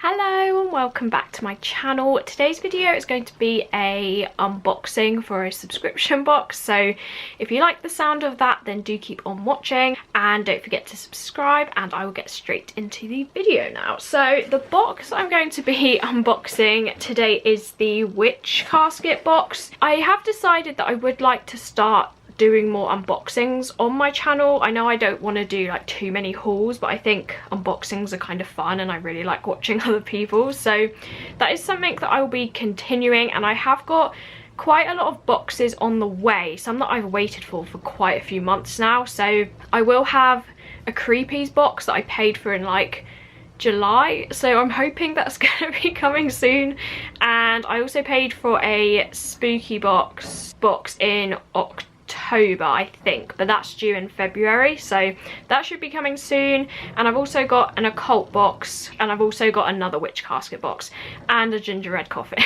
Hello and welcome back to my channel. Today's video is going to be a unboxing for a subscription box, so if you like the sound of that then do keep on watching and don't forget to subscribe, and I will get straight into the video now. So the box I'm going to be unboxing today is the Witch Casket Box. I have decided that I would like to start doing more unboxings on my channel. I know I don't want to do like too many hauls, but I think unboxings are kind of fun and I really like watching other people, so that is something that I will be continuing. And I have got quite a lot of boxes on the way, some that I've waited for quite a few months now. So I will have a CREEPIES box that I paid for in like July, so I'm hoping that's going to be coming soon. And I also paid for a spooky box in October, I think, but that's due in February, so that should be coming soon. And I've also got an occult box, and I've also got another witch casket box and a gingerbread coffin.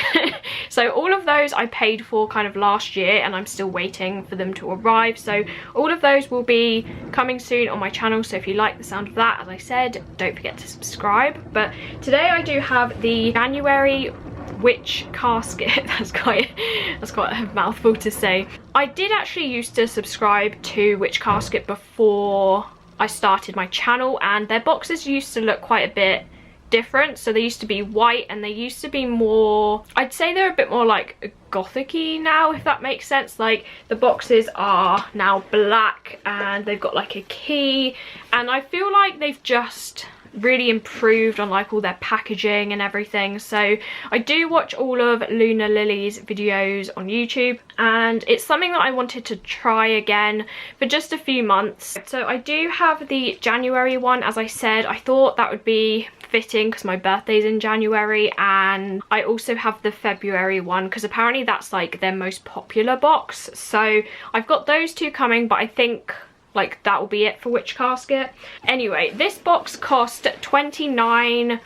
So all of those I paid for kind of last year and I'm still waiting for them to arrive, so all of those will be coming soon on my channel. So if you like the sound of that, as I said, don't forget to subscribe. But today I do have the January Witch Casket. That's quite a mouthful to say. I did actually used to subscribe to Witch Casket before I started my channel, and their boxes used to look quite a bit different. So they used to be white and they used to be more, I'd say they're a bit more like gothic-y now, if that makes sense. Like the boxes are now black and they've got like a key, and I feel like they've just really improved on like all their packaging and everything. So I do watch all of Luna Lily's videos on YouTube, and it's something that I wanted to try again for just a few months. So I do have the January one. As I said, I thought that would be fitting because my birthday's in January, and I also have the February one because apparently that's like their most popular box. So I've got those two coming, but I think like that will be it for Witch Casket. Anyway, this box cost £29.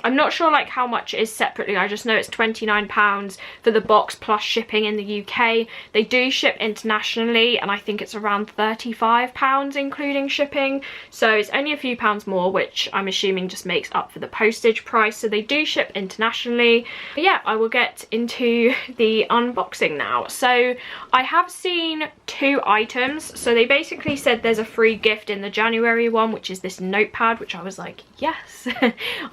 I'm not sure like how much it is separately, I just know it's £29 for the box plus shipping in the UK. They do ship internationally and I think it's around £35 including shipping, so it's only a few pounds more, which I'm assuming just makes up for the postage price. So they do ship internationally. But yeah, I will get into the unboxing now. So I have seen two items. So they basically said there's a free gift in the January one, which is this notepad, which I was like, yes.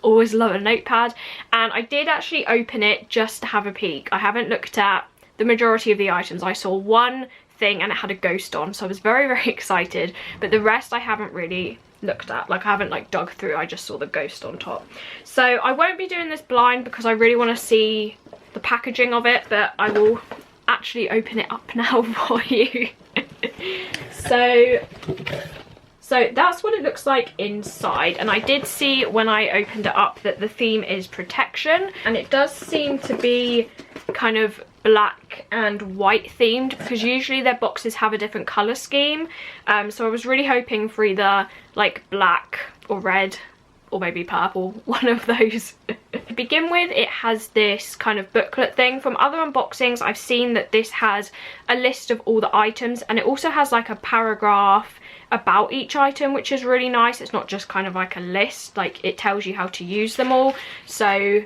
Always love a notepad. And I did actually open it just to have a peek. I haven't looked at the majority of the items. I saw one thing and it had a ghost on, so I was very excited, but the rest I haven't really looked at. Like I haven't like dug through, I just saw the ghost on top. So I won't be doing this blind because I really want to see the packaging of it, but I will actually open it up now for you. So that's what it looks like inside, and I did see when I opened it up that the theme is protection, and it does seem to be kind of black and white themed because usually their boxes have a different colour scheme. So I was really hoping for either like black or red or maybe purple, one of those. To begin with, it has this kind of booklet thing. From other unboxings I've seen that this has a list of all the items, and it also has like a paragraph about each item, which is really nice. It's not just kind of like a list, like it tells you how to use them all. So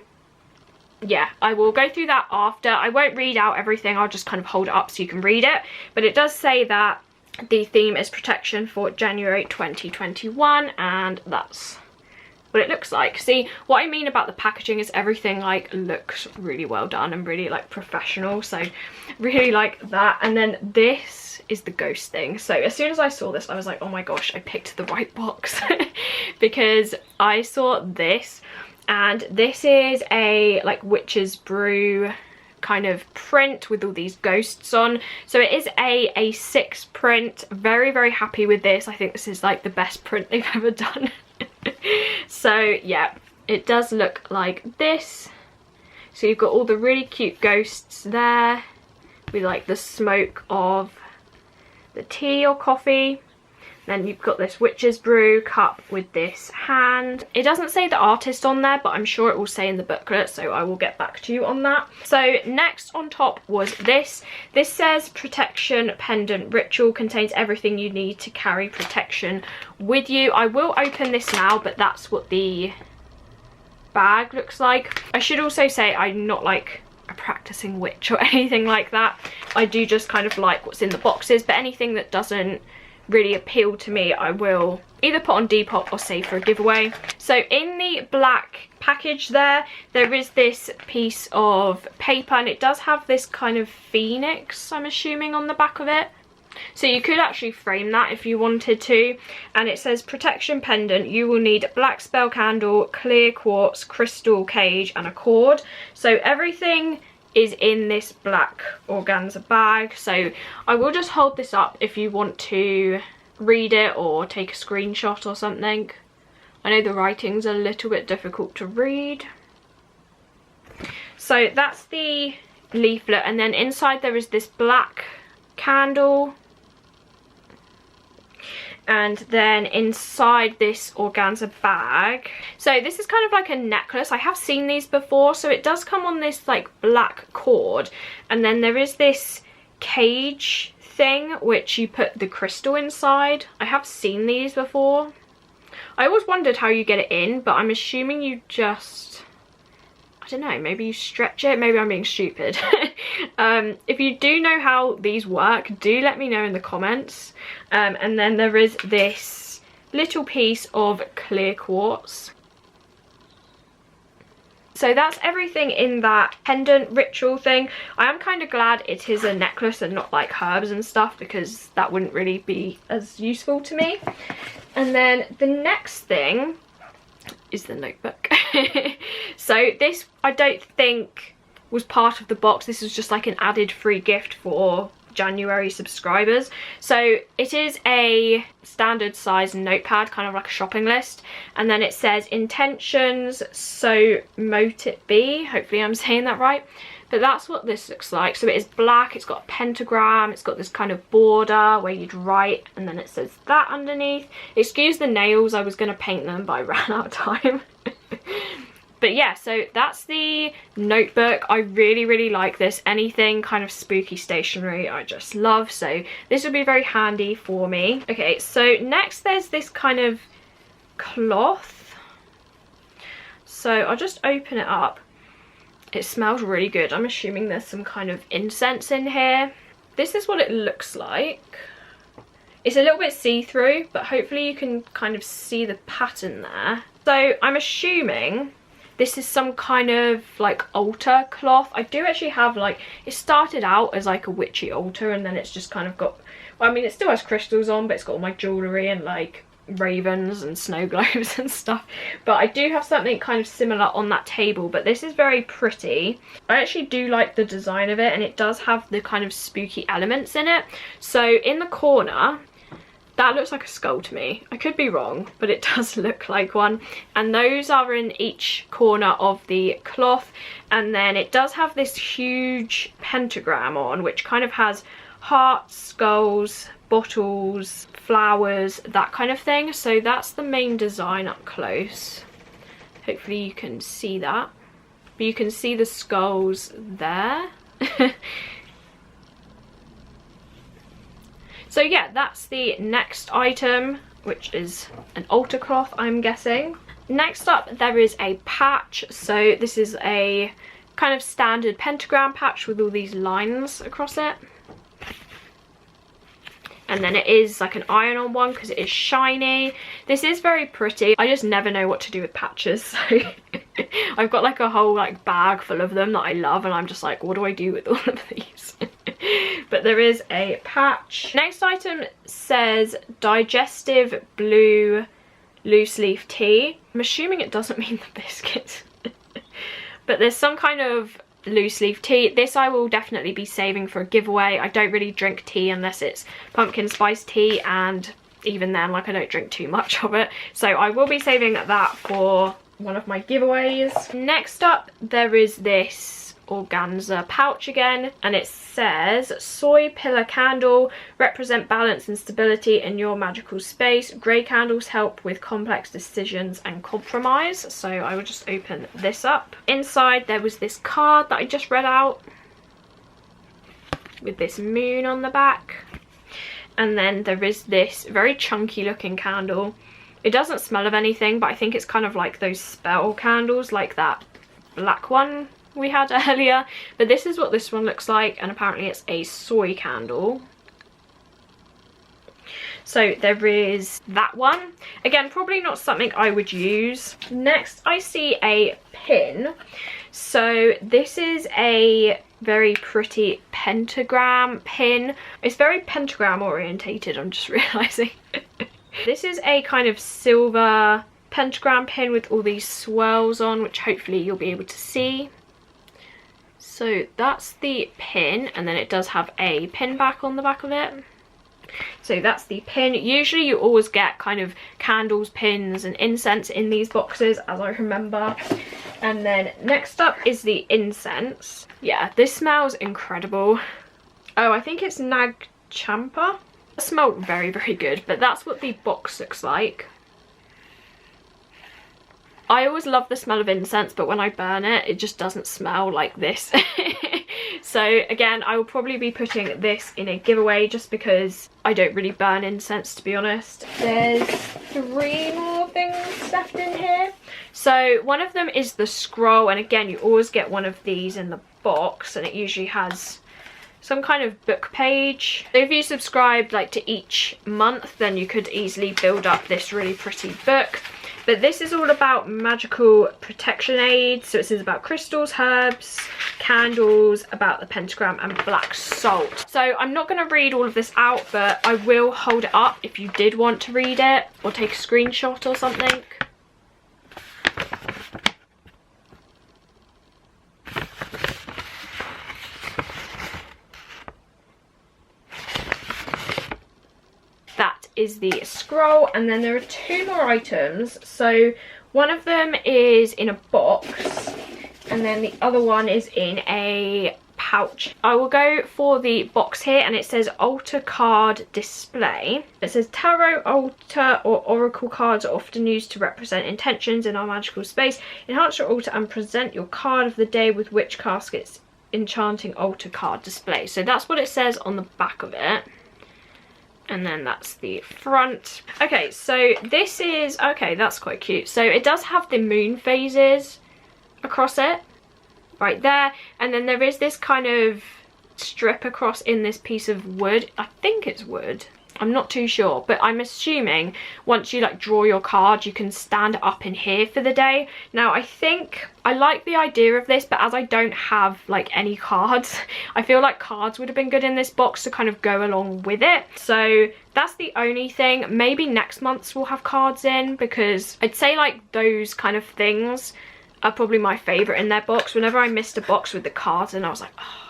yeah, I will go through that after. I won't read out everything, I'll just kind of hold it up so you can read it. But it does say that the theme is protection for January 2021, and that's what it looks like. See, what I mean about the packaging is everything like looks really well done and really like professional, so really like that. And then this is the ghost thing. So as soon as I saw this I was like, oh my gosh, I picked the right box. Because I saw this, and this is a like witch's brew kind of print with all these ghosts on. So it is a A6 print. Very happy with this. I think this is like the best print they've ever done. So yeah, it does look like this. So you've got all the really cute ghosts there with like the smoke of the tea or coffee. Then you've got this witch's brew cup with this hand. It doesn't say the artist on there, but I'm sure it will say in the booklet, so I will get back to you on that. So next on top was this. This says protection pendant ritual, contains everything you need to carry protection with you. I will open this now, but that's what the bag looks like. I should also say I'm not like a practicing witch or anything like that. I do just kind of like what's in the boxes, but anything that doesn't really appeal to me I will either put on Depop or save for a giveaway. So in the black package there is this piece of paper, and it does have this kind of phoenix, I'm assuming, on the back of it. So you could actually frame that if you wanted to. And it says protection pendant. You will need black spell candle, clear quartz, crystal cage and a cord. So everything is in this black organza bag. So I will just hold this up if you want to read it or take a screenshot or something. I know the writing's a little bit difficult to read. So that's the leaflet, and then inside there is this black candle. And then inside this organza bag, so this is kind of like a necklace. I have seen these before. So it does come on this like black cord, and then there is this cage thing which you put the crystal inside. I have seen these before. I always wondered how you get it in, but I'm assuming you just, I don't know, maybe you stretch it. Maybe I'm being stupid. If you do know how these work, do let me know in the comments. And then there is this little piece of clear quartz. So that's everything in that pendant ritual thing. I am kind of glad it is a necklace and not like herbs and stuff, because that wouldn't really be as useful to me. And then the next thing is the notebook. So this I don't think was part of the box. This was just like an added free gift for January subscribers. So it is a standard size notepad, kind of like a shopping list, and then it says intentions, so mote it be. Hopefully I'm saying that right. But that's what this looks like. So it is black, it's got a pentagram, it's got this kind of border where you'd write, and then it says that underneath. Excuse the nails, I was going to paint them but I ran out of time. But yeah, so that's the notebook. I really like this. Anything kind of spooky stationery I just love, so this would be very handy for me. Okay, so next there's this kind of cloth. So I'll just open it up. It smells really good. I'm assuming there's some kind of incense in here. This is what it looks like. It's a little bit see-through, but hopefully you can kind of see the pattern there. So I'm assuming this is some kind of like altar cloth. I do actually have like, it started out as like a witchy altar, and then it's just kind of got, well, I mean, it still has crystals on, but it's got all my jewellery and like ravens and snow globes and stuff. But I do have something kind of similar on that table, but this is very pretty. I actually do like the design of it, and it does have the kind of spooky elements in it. So in the corner, that looks like a skull to me. I could be wrong, but it does look like one. And those are in each corner of the cloth. And then it does have this huge pentagram on, which kind of has hearts, skulls, bottles, flowers, that kind of thing. So that's the main design up close. Hopefully you can see that. But you can see the skulls there. So yeah, that's the next item, which is an altar cloth, I'm guessing. Next up, there is a patch. So this is a kind of standard pentagram patch with all these lines across it. And then it is like an iron-on one because it is shiny. This is very pretty. I just never know what to do with patches. So I've got like a whole like bag full of them that I love, and I'm just like, what do I do with all of these? But there is a patch. Next item says digestive blue loose leaf tea. I'm assuming it doesn't mean the biscuits. But there's some kind of loose leaf tea. This I will definitely be saving for a giveaway. I don't really drink tea unless it's pumpkin spice tea, and even then, like, I don't drink too much of it. So I will be saving that for one of my giveaways. Next up, there is this organza pouch again, and it says soy pillar candle, represent balance and stability in your magical space. Grey candles help with complex decisions and compromise. So I will just open this up. Inside there was this card that I just read out with this moon on the back, and then there is this very chunky looking candle It doesn't smell of anything, but I think it's kind of like those spell candles, like that black one we had earlier. But this is what this one looks like, and apparently it's a soy candle. So there is that one. Again, probably not something I would use. Next, I see a pin. So this is a very pretty pentagram pin. It's very pentagram orientated, I'm just realizing. This is a kind of silver pentagram pin with all these swirls on, which hopefully you'll be able to see. So that's the pin, and then it does have a pin back on the back of it. So that's the pin. Usually you always get kind of candles, pins and incense in these boxes, as I remember. And then next up is the incense. Yeah, this smells incredible. Oh, I think it's Nag Champa. It smelled very, very good, but that's what the box looks like. I always love the smell of incense, but when I burn it, it just doesn't smell like this. So again, I will probably be putting this in a giveaway just because I don't really burn incense, to be honest. There's 3 more things left in here. So one of them is the scroll, and again, you always get one of these in the box, and it usually has some kind of book page. So if you subscribe like to each month, then you could easily build up this really pretty book. But this is all about magical protection aids. So it says about crystals, herbs, candles, about the pentagram and black salt. So I'm not going to read all of this out, but I will hold it up if you did want to read it or take a screenshot or something. Is the scroll, and then there are 2 more items. So one of them is in a box, and then the other one is in a pouch. I will go for the box here, and it says altar card display. It says tarot, altar or oracle cards are often used to represent intentions in our magical space. Enhance your altar and present your card of the day with Witch Casket's enchanting altar card display. So that's what it says on the back of it. And then that's the front. Okay, so this is, okay, that's quite cute. So it does have the moon phases across it, right there. And then there is this kind of strip across in this piece of wood. I think it's wood. I'm not too sure, but I'm assuming once you like draw your card, you can stand up in here for the day. Now, I think I like the idea of this, but as I don't have like any cards, I feel like cards would have been good in this box to kind of go along with it. So that's the only thing. Maybe next month's we'll have cards in, because I'd say like those kind of things are probably my favorite in their box. Whenever I missed a box with the cards, and I was like, oh,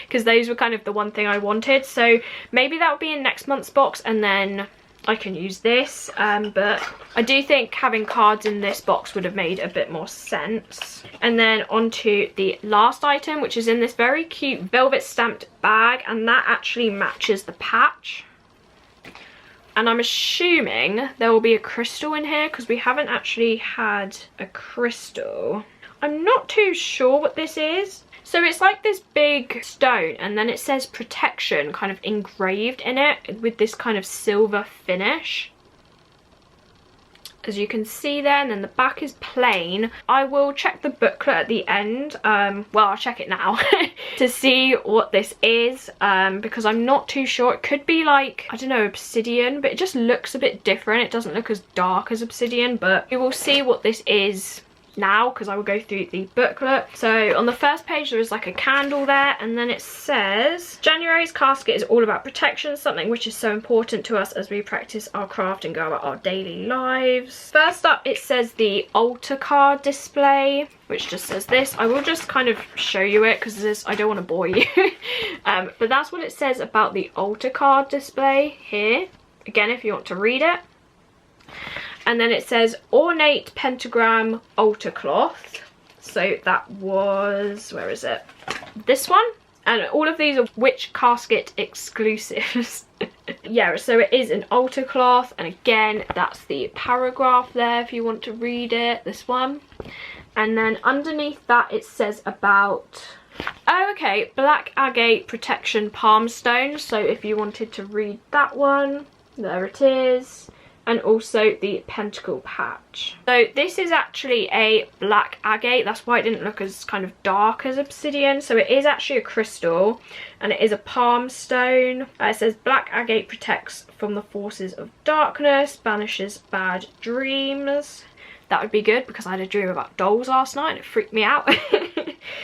because those were kind of the one thing I wanted. So maybe that will be in next month's box, and then I can use this. But I do think having cards in this box would have made a bit more sense. And then onto the last item, which is in this very cute velvet stamped bag, and that actually matches the patch. And I'm assuming there will be a crystal in here, because we haven't actually had a crystal. I'm not too sure what this is. So it's like this big stone, and then it says protection kind of engraved in it with this kind of silver finish, as you can see there. And then the back is plain. I will check the booklet at the end, well, I'll check it now to see what this is, because I'm not too sure. It could be like, I don't know, obsidian, but it just looks a bit different. It doesn't look as dark as obsidian, but we will see what this is now, because I will go through the booklet. So on the first page there is like a candle there, and then it says January's casket is all about protection, something which is so important to us as we practice our craft and go about our daily lives. First up, it says the altar card display, which just says this. I will just kind of show you it, because I don't want to bore you. But that's what it says about the altar card display here, again if you want to read it. And then it says ornate pentagram altar cloth. So that was, where is it? This one. And all of these are Witch Casket exclusives. Yeah, so it is an altar cloth. And again, that's the paragraph there if you want to read it, this one. And then underneath that it says about, oh, okay, black agate protection palm stones. So if you wanted to read that one, there it is. and also the pentacle patch. So this is actually a black agate, that's why it didn't look as kind of dark as obsidian. So it is actually a crystal and it is a palm stone. It says black agate protects from the forces of darkness, banishes bad dreams. That would be good because I had a dream about dolls last night and it freaked me out.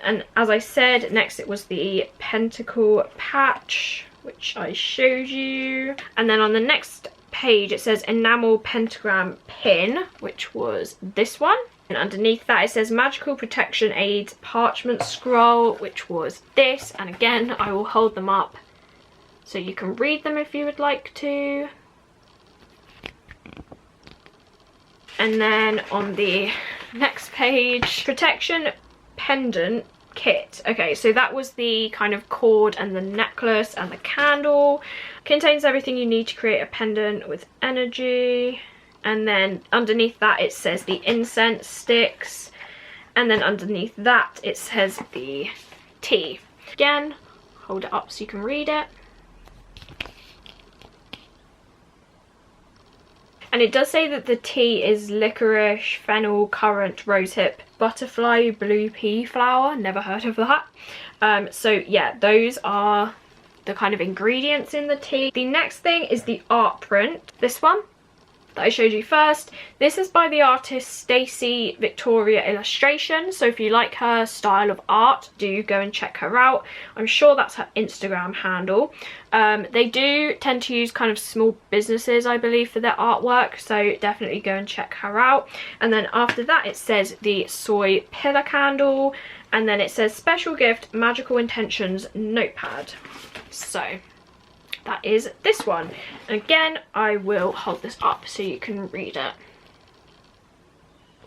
And as I said, next it was the pentacle patch, which I showed you. And then on the next page it says enamel pentagram pin, which was this one. And underneath that it says magical protection aids parchment scroll, which was this. And again, I will hold them up so you can read them if you would like to. And then on the next page, protection pendant kit. Okay, so that was the kind of cord and the necklace and the candle. Contains everything you need to create a pendant with energy. And then underneath that it says the incense sticks. And then underneath that it says the tea. Again, hold it up so you can read it. And it does say that the tea is licorice, fennel, currant, rosehip, butterfly, blue pea flower. Never heard of that. So yeah, those are the kind of ingredients in the tea. The next thing is the art print. This one that I showed you first. This is by the artist Stacey Victoria Illustration. So if you like her style of art, do go and check her out. I'm sure that's her Instagram handle. They do tend to use kind of small businesses, I believe, for their artwork. So definitely go and check her out. And then after that, it says the soy pillar candle. And then it says special gift, magical intentions notepad. So that is this one. And again, I will hold this up so you can read it.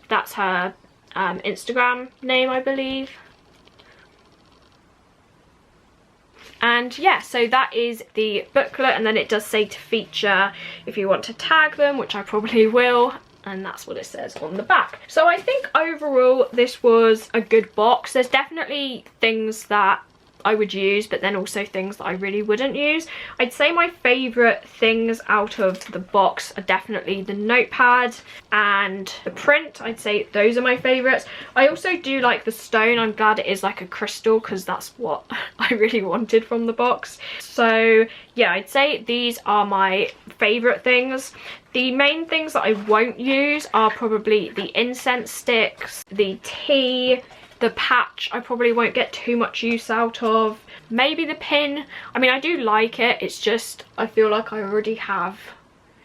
That's her Instagram name, I believe. And yeah, so that is the booklet, and then it does say to feature if you want to tag them, which I probably will. And that's what it says on the back. So I think overall this was a good box. There's definitely things that I would use, but then also things that I really wouldn't use. I'd say my favourite things out of the box are definitely the notepad and the print. I'd say those are my favourites. I also do like the stone. I'm glad it is like a crystal because that's what I really wanted from the box. So yeah, I'd say these are my favourite things. The main things that I won't use are probably the incense sticks, the tea, the patch I probably won't get too much use out of. Maybe the pin. I mean, I do like it. It's just, I feel like I already have.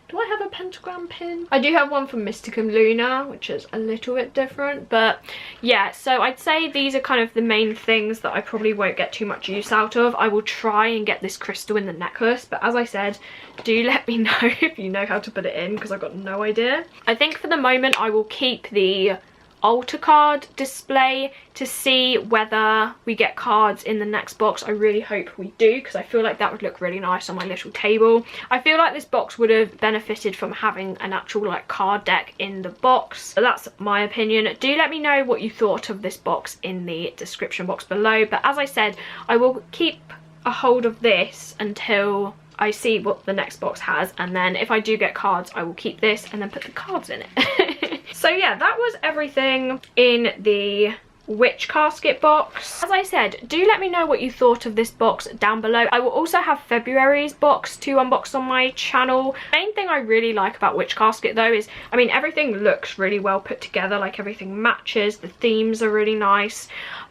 Do I have a pentagram pin? I do have one from Mysticum Luna, which is a little bit different. But yeah, so I'd say these are kind of the main things that I probably won't get too much use out of. I will try and get this crystal in the necklace. But as I said, do let me know if you know how to put it in, because I've got no idea. I think for the moment I will keep the altar card display to see whether we get cards in the next box. I really hope we do, because I feel like that would look really nice on my little table. I feel like this box would have benefited from having an actual like card deck in the box. So that's my opinion. Do let me know what you thought of this box in the description box below. But as I said, I will keep a hold of this until I see what the next box has, and then if I do get cards I will keep this and then put the cards in it. So yeah, that was everything in the witch casket box. As I said, do let me know what you thought of this box down below. I will also have February's box to unbox on my channel. The main thing I really like about witch casket though is, I mean, everything looks really well put together, like everything matches, the themes are really nice,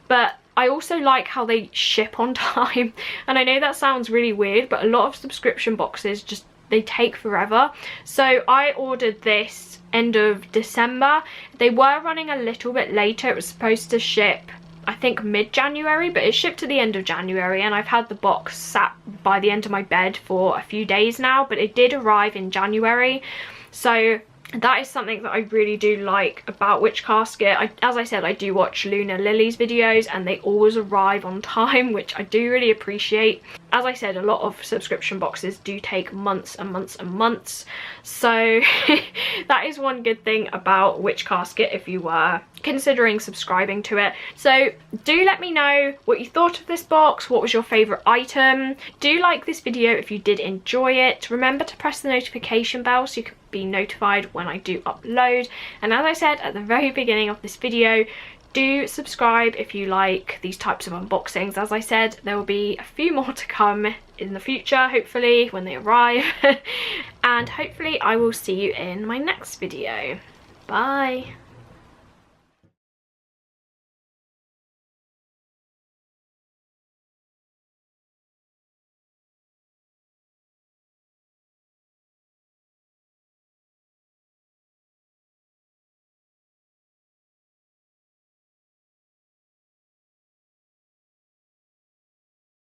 but I also like how they ship on time. And I know that sounds really weird, but a lot of subscription boxes just, they take forever. So I ordered this end of December. They were running a little bit later. It was supposed to ship, I think, mid-January, but it shipped to the end of January, and I've had the box sat by the end of my bed for a few days now, but it did arrive in January. So that is something that I really do like about Witch Casket. As I said, I do watch Luna Lily's videos and they always arrive on time, which I do really appreciate. As I said, a lot of subscription boxes do take months and months and months. So that that is one good thing about Witch Casket if you were considering subscribing to it. So do let me know what you thought of this box, what was your favourite item. Do like this video if you did enjoy it. Remember to press the notification bell so you can be notified when I do upload. And as I said at the very beginning of this video, do subscribe if you like these types of unboxings. As I said, there will be a few more to come in the future, hopefully, when they arrive. And hopefully I will see you in my next video. Bye.